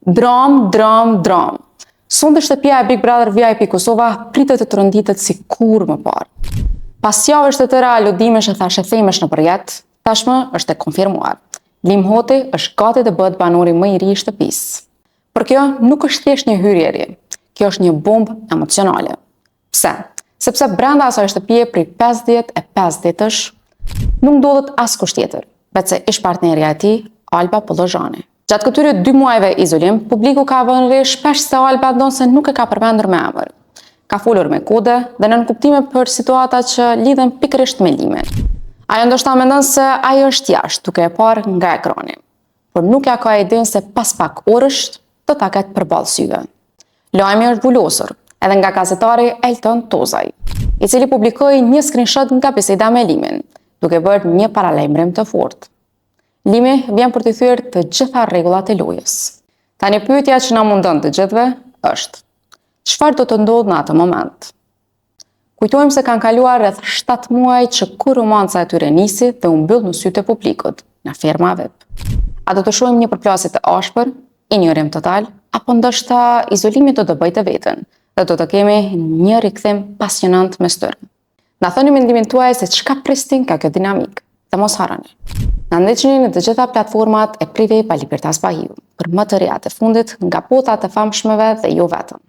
Dram. Sonde shtëpia e Big Brother VIP Kosova pritet të rënditet si kur më parë. Pas javësh të tëra aludimesh e thashe themesh në përjet, tashmë është e konfirmuar. Lim Hoti është gati të bëhet banori më i ri i shtëpisë. Por kjo nuk është thjesht një hyrje, kjo është një bombë emocionale. Pse? Sepse brenda asaj shtëpie prej 55 ditësh nuk ndodhet askush tjetër, veçse ish partnerja e tij, Alba Pollozhani. Gjatë këtyre 2 muajve izolim, publiku ka vënë re shpesh se Alba donse nuk e ka përmendur me emër. Ka folur me kode dhe në nënkuptime për situata që lidhen pikërisht me Limin. Ajo ndoshta mendon se ajo është jashtë, duke e parë nga ekrani, por nuk ja ka idenë se pas pak orësh do ta ketë përballë syve. Lajmi është vulosur edhe nga gazetari Elton Tozaj, i cili publikoi një screenshot nga biseda me Limin, duke bërë një paralajmërim të fortë. Limi vjen për të thyer të gjitha rregullat e lojës. Tani pyetja që na mundon të gjithëve është: çfarë do të ndodhë në atë moment? Kujtojmë se kanë kaluar rreth 7 muaj që kur romanca e tyre nisi dhe u mbyll në sytë e publikut, në ferma VIP. A do të shohim një përplasje të ashpër, injorim total, apo ndoshta izolimi do të bëjë të vetën dhe do të kemi një rikthim pasionant mes tyre? Na thoni mendimin tuaj se çka pristin ka kjo dinamik. Dhe mos harroni, na ndihni në të gjitha platformat e Prive pa Libertas Bahiu për më të reja të fundit nga botat e famshmeve dhe jo vetëm.